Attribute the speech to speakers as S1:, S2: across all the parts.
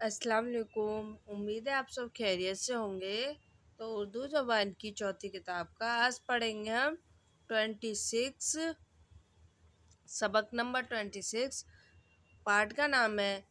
S1: अस्सलाम वालेकुम। उम्मीद है आप सब खैरियत से होंगे। तो उर्दू ज़बान की चौथी किताब का आज पढ़ेंगे हम 26, सबक नंबर 26। पाठ का नाम है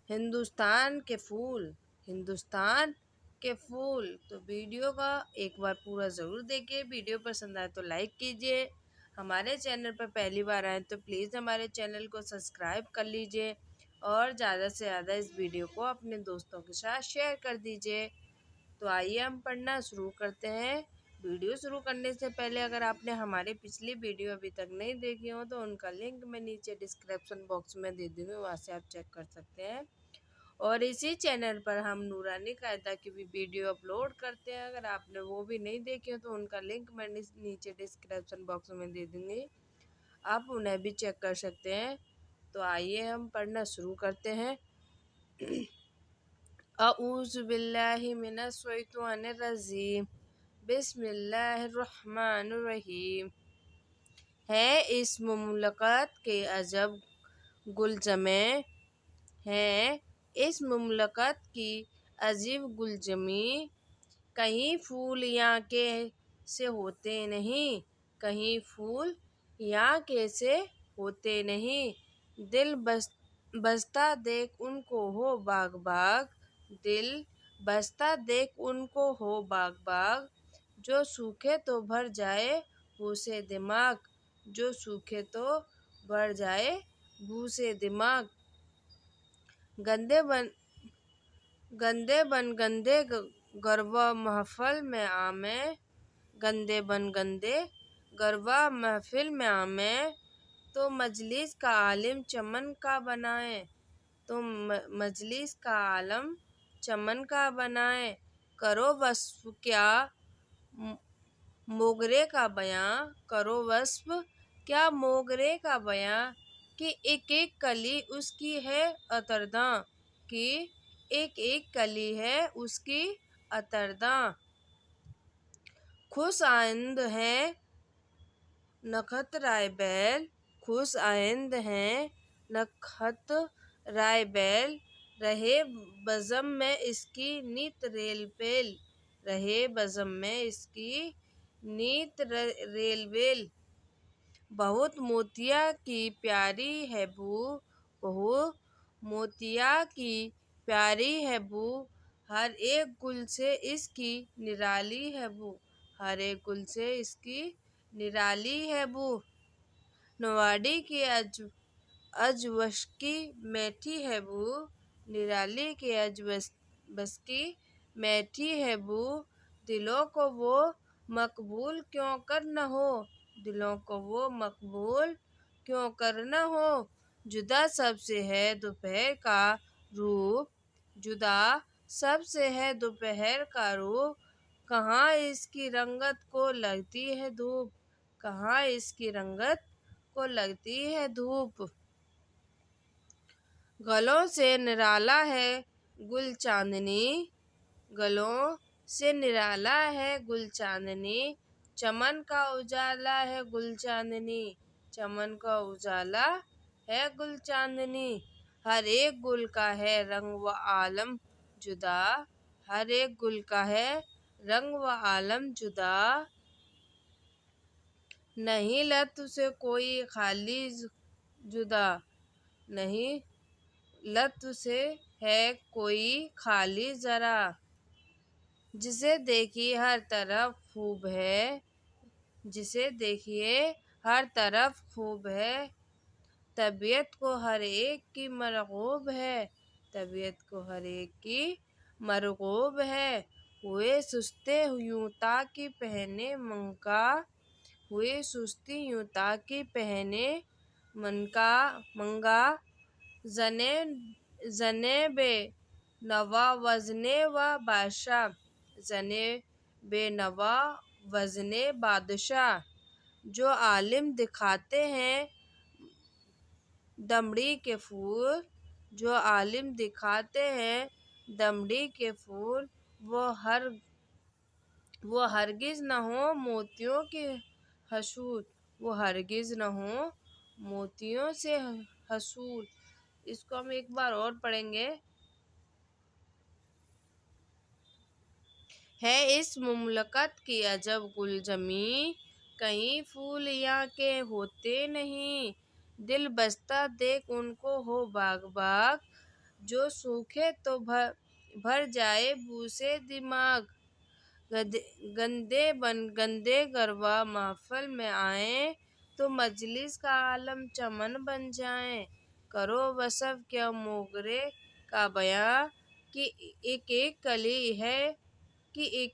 S1: हिंदुस्तान के फूल। हिंदुस्तान के फूल। तो वीडियो का एक बार पूरा ज़रूर देखिए। वीडियो पसंद आए तो लाइक कीजिए। हमारे चैनल पर पहली बार आए तो प्लीज़ हमारे चैनल को सब्सक्राइब कर लीजिए और ज़्यादा से ज़्यादा इस वीडियो को अपने दोस्तों के साथ शेयर कर दीजिए। तो आइए हम पढ़ना शुरू करते हैं। वीडियो शुरू करने से पहले अगर आपने हमारी पिछली वीडियो अभी तक नहीं देखी हो तो उनका लिंक मैं नीचे डिस्क्रिप्शन बॉक्स में दे दूँगी, वहाँ से आप चेक कर सकते हैं। और इसी चैनल पर हम नूरानी कायदा की भी वीडियो अपलोड करते हैं। अगर आपने वो भी नहीं देखी हो तो उनका लिंक मैं नीचे डिस्क्रिप्शन बॉक्स में दे दूँगी, आप उन्हें भी चेक कर सकते हैं। तो आइए हम पढ़ना शुरू करते हैं। अऊज़ु बिल्लाहि मिनश शैतानिर रजीम। बिस्मिल्लाहिर्रहमानिर्रहीम। है इस मुमलकत के अजब गुलजमे, है इस मुमलकत की अजीब गुलजमी। कहीं फूल यहाँ के से होते नहीं, कहीं फूल यहाँ के से होते नहीं। दिल बसता देख उनको हो बाग बाग, दिल बसता देख उनको हो बाग बाग। जो सूखे तो भर जाए भूसे दिमाग, जो सूखे तो भर जाए भूसे दिमाग। गंदे बन गंदे गरबा महफिल में आमे, गंदे बन गंदे गरबा महफिल में आमे। तो मजलिस का आलिम चमन का बनाए, तो मजलिस का आलम चमन का बनाए। करो वस्फ क्या मोगरे का बयां, करो वस्फ क्या मोगरे का बयां। कि एक एक कली उसकी है अतरदां, कि एक एक कली है उसकी अतरदां। खुश आइंद है नखत राय बैल, खुश आइंद हैं नखत राय बैल। रहे बज़म में इसकी नित रेल पेल, रहे बज़म में इसकी नीत रेल वेल। बहुत मोतिया की प्यारी है बू, बहुत मोतिया की प्यारी है बू। हर एक गुल से इसकी निराली है बू, हर एक गुल से इसकी निराली है बू। नवाडी की अजवश की मैठी है बू, निराली की अजवश की मैठी है बू। दिलों को वो मकबूल क्यों कर न हो, दिलों को वो मकबूल क्यों कर न हो। जुदा सबसे है दोपहर का रूप, जुदा सबसे है दोपहर का रूप। कहाँ इसकी रंगत को लगती है धूप, कहाँ इसकी रंगत को लगती है धूप। गलों से निराला है गुल चांदनी, गलों से निराला है गुल चांदनी। चमन का उजाला है गुल चांदनी, चमन का उजाला है गुल चांदनी। हर एक गुल का है रंग व आलम जुदा, हर एक गुल का है रंग व आलम जुदा। नहीं लत से कोई खाली जुदा, नहीं लत से है कोई खाली जरा। जिसे देखिए हर तरफ खूब है, जिसे देखिए हर तरफ खूब है। तबीयत को हर एक की मरगूब है, तबीयत को हर एक की मरगूब है। हुए सुस्ते यूं ताकि पहने मंका, हुए सुस्ती यूं ताकि पहने मनका मंगा। जने जने बे नवा वजने व बादशाह, जने बे नवा वजने बादशाह। जो आलिम दिखाते हैं दमड़ी के फूल, जो आलिम दिखाते हैं दमड़ी के फूल। वो हरगिज न हो मोतियों के हसूल, वो हरगिज न हो मोतियों से हसूल। इसको हम एक बार और पढ़ेंगे। ہے اس مملکت کی عجب گل جمی، کہیں پھول یہاں کے ہوتے نہیں، دل بستہ دیکھ ان کو ہو باغ باغ، جو سوکھے تو بھر جائے بو سے دماغ، گندے گروا محفل میں آئیں تو مجلس کا عالم چمن بن جائیں، کرو وصف کیا موگرے کا بیاں، کہ ایک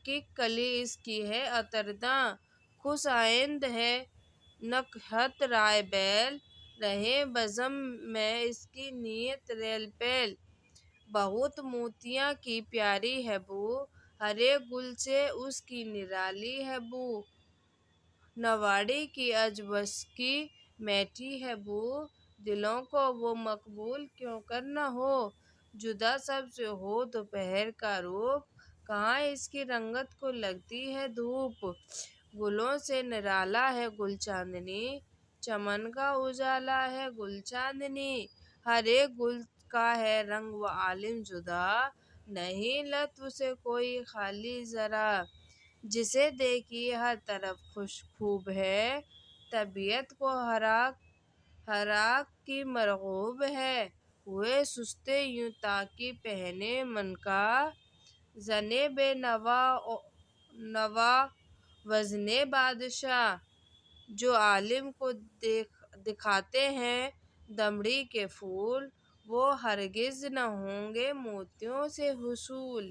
S1: ایک کلی اس کی ہے عطرداں، خوش آئند ہے نکہت رائے بیل، رہے بزم میں اس کی نیت ریل پیل، بہت موتیاں کی پیاری ہے بو، ہر ایک گل سے اس کی نرالی ہے بو، نواڑی کی اجبس کی میٹھی ہے بو، دلوں کو وہ مقبول کیوں کر نہ ہو، جدا سب سے ہو دوپہر کا روپ، کہاں اس کی رنگت کو لگتی ہے دھوپ، گلوں سے نرالا ہے گل چاندنی، چمن کا اجالا ہے گل چاندنی، ہر ایک گل کا ہے رنگ و عالم جدا، نہیں لطف سے کوئی خالی ذرا، جسے دیکھیے ہر طرف خوب ہے، طبیعت کو حراک کی مرغوب ہے، ہوئے سست یوں تاکہ پہنے من کا، زنے بے نوا وزن بادشاہ، جو عالم کو دکھاتے ہیں دمڑی کے پھول، وہ ہرگز نہ ہوں گے موتیوں سے حصول۔